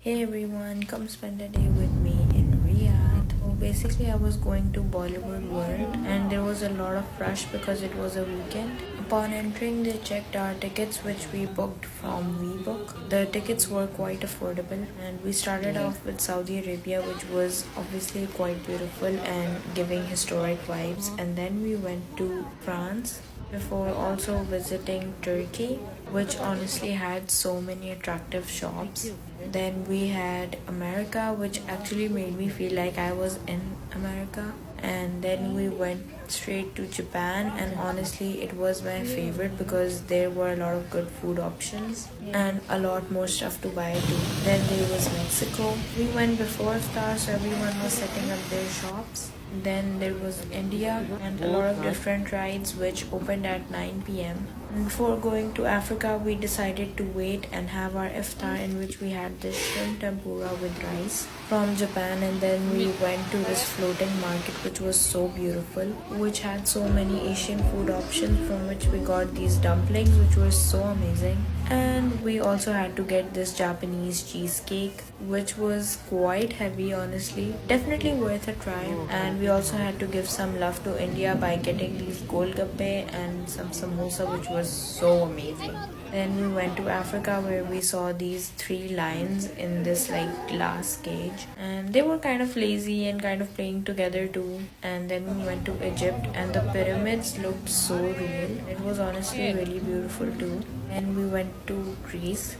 Hey everyone, come spend a day with me in Riyadh. So basically I was going to Bollywood World and there was a lot of rush because it was a weekend. Upon entering they checked our tickets which we booked from WeBook. The tickets were quite affordable and we started off with Saudi Arabia, which was obviously quite beautiful and giving historic vibes, and then we went to France before also visiting Turkey, which honestly had so many attractive shops. Then we had America, which actually made me feel like I was in America. And then we went straight to Japan, and honestly, it was my favorite because there were a lot of good food options and a lot more stuff to buy too. Then there was Mexico. We went before stars, so everyone was setting up their shops. Then there was India and a lot of different rides which opened at 9 p.m. And before going to Africa, we decided to wait and have our iftar, in which we had this shrimp tempura with rice from Japan, and then we went to this floating market which was so beautiful, which had so many Asian food options, from which we got these dumplings which were so amazing. And we also had to get this Japanese cheesecake which was quite heavy, honestly. Definitely worth a try. And we also had to give some love to India by getting these golgappe and some samosa, which was so amazing. Then we went to Africa where we saw these three lions in this like glass cage, and they were kind of lazy and kind of playing together too. And then we went to Egypt and the pyramids looked so real. It was honestly really beautiful too. And we went to Greece,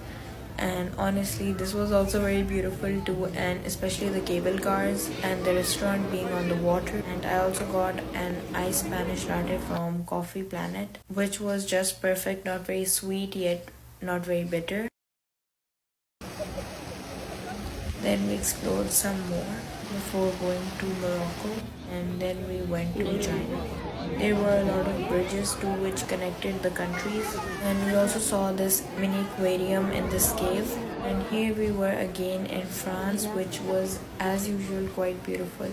and honestly this was also very beautiful too, and especially the cable cars and the restaurant being on the water. And I also got an iced Spanish latte from Coffee Planet, which was just perfect, not very sweet yet not very bitter. Then we explored some more before going to Morocco, and then we went to China. There were a lot of bridges too which connected the countries, and we also saw this mini aquarium in this cave. And here we were again in France, which was as usual quite beautiful.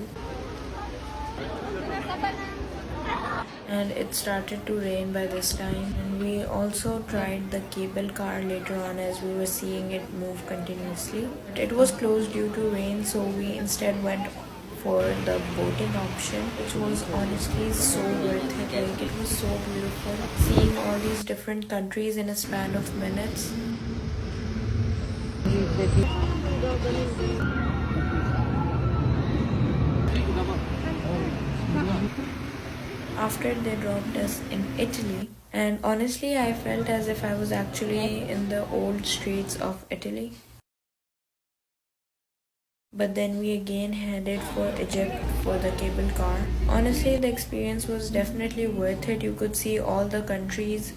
And it started to rain by this time, and we also tried the cable car later on as we were seeing it move continuously, but it was closed due to rain, so we instead went for the boating option, which was honestly so worth it. Like, it was so beautiful seeing all these different countries in a span of minutes. After they dropped us in Italy, and honestly I felt as if I was actually in the old streets of Italy. But then we again headed for Egypt for the cable car. Honestly, the experience was definitely worth it. You could see all the countries.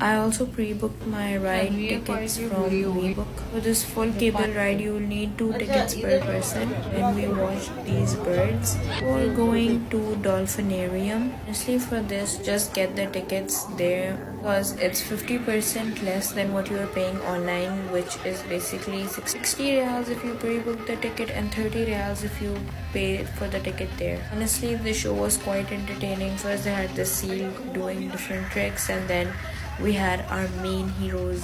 I also pre-booked my ride tickets from WeBook. For this full cable ride, you will need 2 tickets per person. When we watched these birds, we're going to Dolphinarium. Honestly, for this, just get the tickets there because it's 50% less than what you are paying online, which is basically 60 reals if you pre-book the ticket and 30 reals if you pay for the ticket there. Honestly, the show was quite entertaining. First, they had the seal doing different tricks, and then we had our main heroes,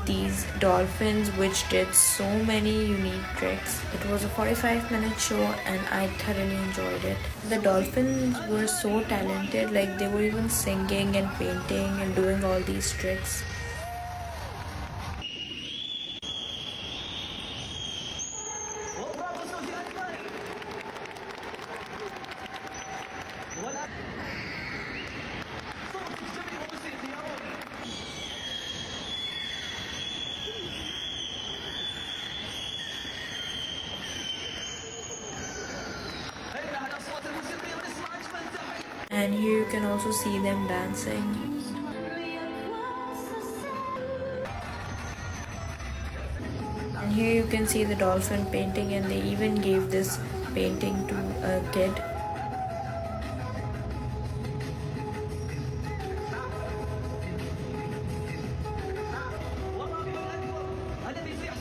these dolphins, which did so many unique tricks. It was a 45-minute show and I thoroughly enjoyed it. The dolphins were so talented, like they were even singing and painting and doing all these tricks. And here you can also see them dancing. And here you can see the dolphin painting, and they even gave this painting to a kid.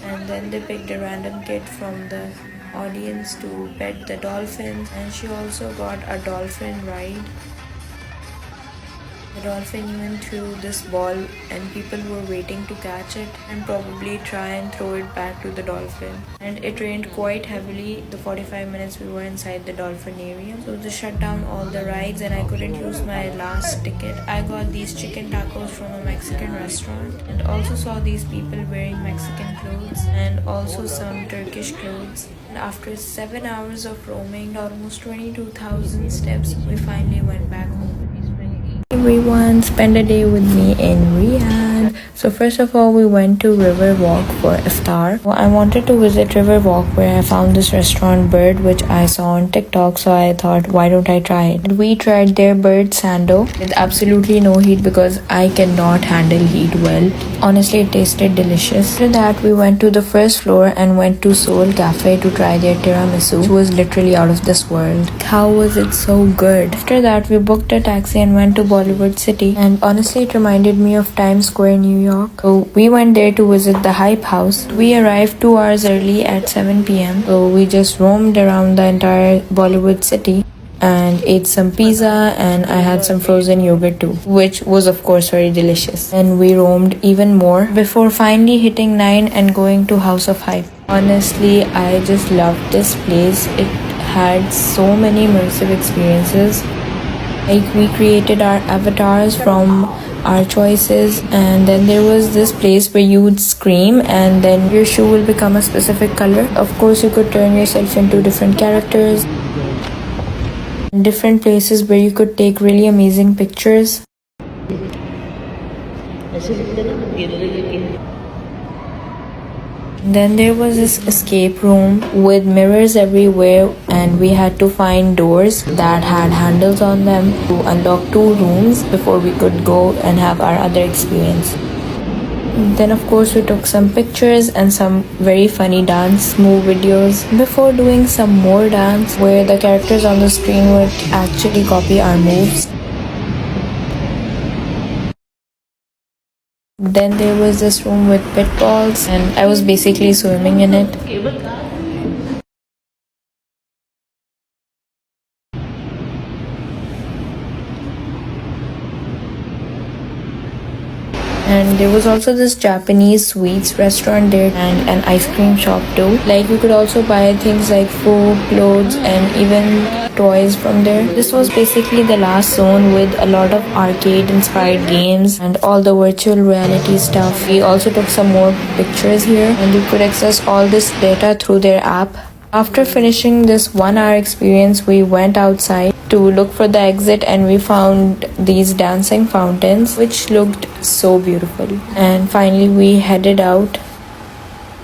And then they picked a random kid from the audience to pet the dolphins, and she also got a dolphin ride. The dolphin even threw this ball and people were waiting to catch it and probably try and throw it back to the dolphin. And it rained quite heavily the 45 minutes we were inside the dolphinarium. So they shut down all the rides and I couldn't use my last ticket. I got these chicken tacos from a Mexican restaurant and also saw these people wearing Mexican clothes and also some Turkish clothes. And after 7 hours of roaming, almost 22,000 steps, we finally went back home. Everyone, spend a day with me in Riyadh. So first of all, we went to River Walk for iftar. Well, I wanted to visit River Walk where I found this restaurant Bird which I saw on TikTok, so I thought why don't I try it. We tried their Bird Sando with absolutely no heat because I cannot handle heat well. Honestly, it tasted delicious. After that, we went to the first floor and went to Seoul Cafe to try their tiramisu, which was literally out of this world. How was it so good? After that, we booked a taxi and went to Bollywood City, and honestly it reminded me of Times Square, New York. So we went there to visit the Hype House. We arrived 2 hours early at 7 p.m. So we just roamed around the entire Bollywood City and ate some pizza, and I had some frozen yogurt too, which was of course very delicious. And we roamed even more before finally hitting 9 and going to House of Hype. Honestly, I just loved this place. It had so many immersive experiences. Like we created our avatars from our choices, and then there was this place where you would scream and then your shoe will become a specific color. Of course, you could turn yourself into different characters. Different places where you could take really amazing pictures. Then there was this escape room with mirrors everywhere, and we had to find doors that had handles on them to unlock 2 rooms before we could go and have our other experience. Then of course we took some pictures and some very funny dance move videos before doing some more dance where the characters on the screen would actually copy our moves. Then there was this room with pitfalls and I was basically swimming in it. And there was also this Japanese sweets restaurant there and an ice cream shop too. Like you could also buy things like food, clothes and even toys from there. This was basically the last zone with a lot of arcade inspired games and all the virtual reality stuff. We also took some more pictures here and you could access all this data through their app. After finishing this 1-hour experience, we went outside to look for the exit and we found these dancing fountains which looked so beautiful. And finally we headed out.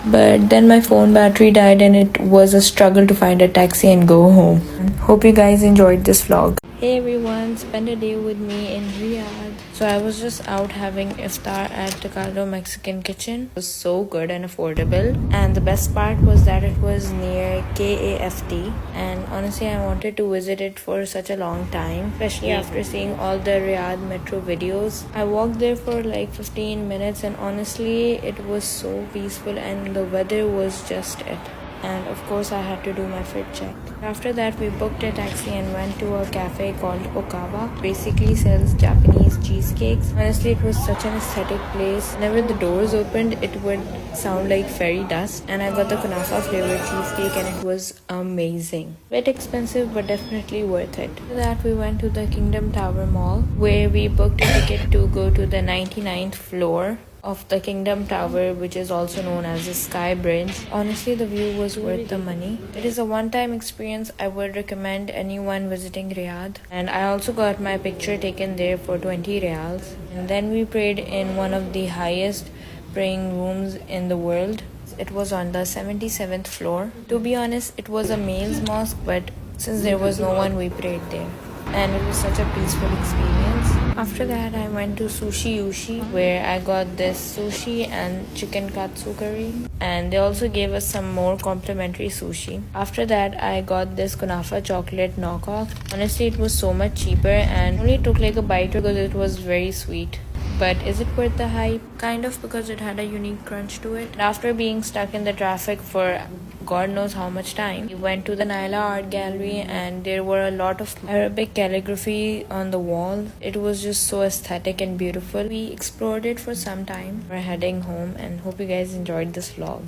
But then my phone battery died and it was a struggle to find a taxi and go home. Hope you guys enjoyed this vlog. Hey everyone, spend a day with me in Riyadh. So I was just out having iftar at Tacalo Mexican Kitchen. It was so good and affordable. And the best part was that it was near KAFT. And honestly, I wanted to visit it for such a long time, especially after seeing all the Riyadh metro videos. I walked there for like 15 minutes and honestly, it was so peaceful and the weather was just it. And of course I had to do my fit check. After that we booked a taxi and went to a cafe called Okawa. Basically sells Japanese cheesecakes. Honestly, it was such an aesthetic place. Whenever the doors opened, it would sound like fairy dust. And I got the kunafa flavored cheesecake and it was amazing. Bit expensive but definitely worth it. After that we went to the Kingdom Tower Mall where we booked a ticket to go to the 99th floor of the Kingdom Tower, which is also known as the Sky Bridge. Honestly, the view was worth the money. It is a one-time experience. I would recommend anyone visiting Riyadh. And I also got my picture taken there for 20 riyals. And then we prayed in one of the highest praying rooms in the world. It was on the 77th floor. To be honest, it was a male's mosque, but since there was no one, we prayed there. And it was such a peaceful experience. After that, I went to Sushi Yushi where I got this sushi and chicken katsu curry. And they also gave us some more complimentary sushi. After that, I got this kunafa chocolate knockoff. Honestly, it was so much cheaper and only took like a bite because it was very sweet. but is it worth the hype? Kind of, because it had a unique crunch to it. After being stuck in the traffic for God knows how much time, we went to the Naila Art Gallery and there were a lot of Arabic calligraphy on the wall. It was just so aesthetic and beautiful. We explored it for some time. We're heading home and hope you guys enjoyed this vlog.